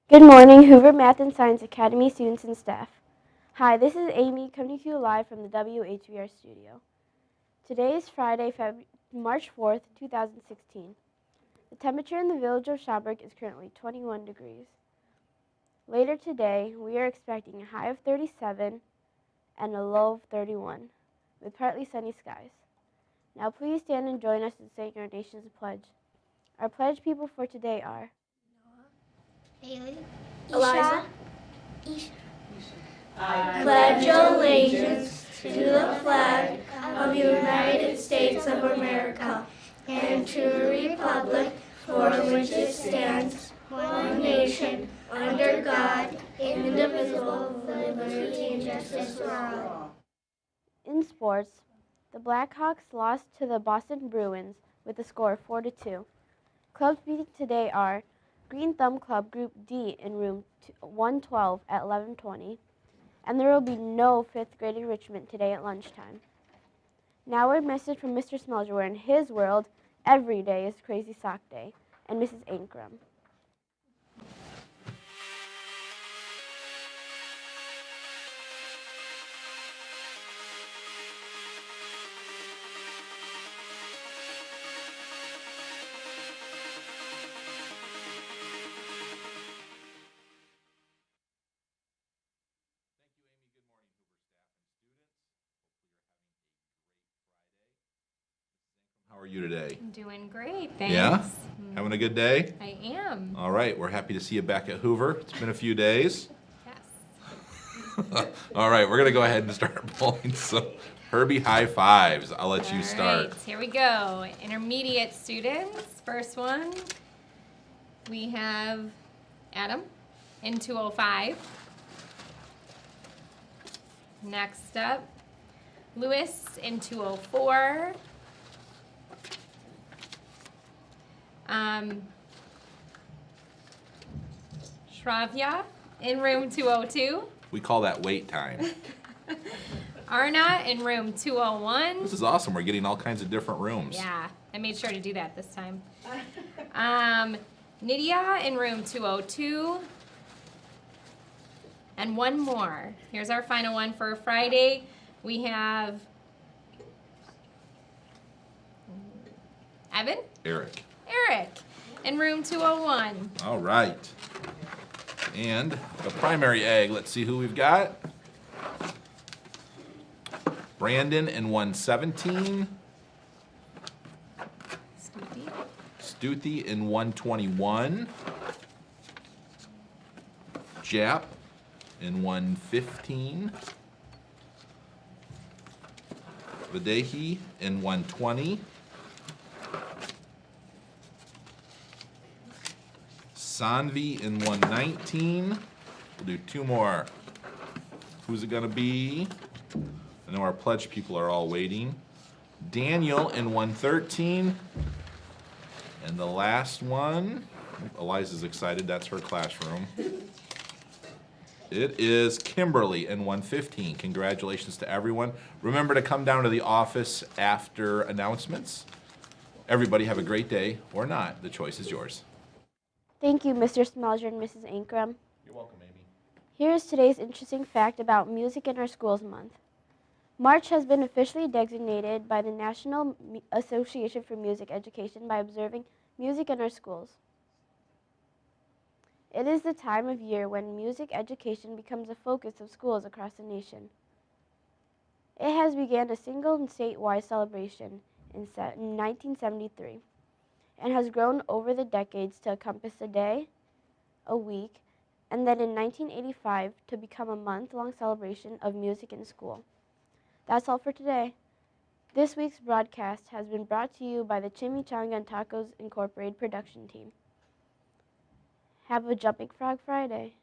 Good morning, Hoover Math and Science Academy students and staff. Hi, this is Amy coming to you live from the WHVR studio. Today is Friday, March 4th, 2016. The temperature in the village of Schaumburg is currently 21 degrees. Later today, we are expecting a high of 37 and a low of 31, with partly sunny skies. Now please stand and join us in saying our nation's pledge. Our pledge people for today are Haley, Eliza, I pledge allegiance to the flag of the United States of America and to the republic for which it stands, one nation, under God, indivisible, with liberty and justice for all. In sports, the Blackhawks lost to the Boston Bruins with a score of 4-2. Clubs meeting today are Green Thumb Club Group D in room 112 at 11:20, and there will be no 5th grade enrichment today at lunchtime. Now a message from Mr. Smelger, where in his world, every day is Crazy Sock Day, and Mrs. Ankrum. How are you today? I'm doing great, thanks. Yeah? Having a good day? I am. All right, we're happy to see you back at Hoover. It's been a few days. Yes. All right, we're going to go ahead and start pulling some Herbie high fives. I'll let you start. All right, here we go. Intermediate students. First one, we have Adam in 205. Next up, Lewis in 204. Shravya in room 202. We call that wait time. Arna in room 201. This is awesome. We're getting all kinds of different rooms. Yeah, I made sure to do that this time. Nydia in room 202. And one more. Here's our final one for Friday. We have Evan? Eric. Eric in room 201. All right. And the primary egg, let's see who we've got. Brandon in 117. Stuthi in 121. Jap in 115. Videhi in 120. Sanvi in 119. We'll do two more. Who's it gonna be? I know our pledge people are all waiting. Daniel in 113. And the last one, Eliza's excited, that's her classroom. It is Kimberly in 115. Congratulations to everyone. Remember to come down to the office after announcements. Everybody have a great day, or not. The choice is yours. Thank you, Mr. Smelger and Mrs. Ankrum. You're welcome, Amy. Here is today's interesting fact about Music in Our Schools Month. March has been officially designated by the National Association for Music Education by observing music in our schools. It is the time of year when music education becomes a focus of schools across the nation. It has begun a single and statewide celebration in 1973 and has grown over the decades to encompass a day, a week, and then in 1985 to become a month-long celebration of music in school. That's all for today. This week's broadcast has been brought to you by the Chimichanga and Tacos Incorporated production team. Have a Jumping Frog Friday.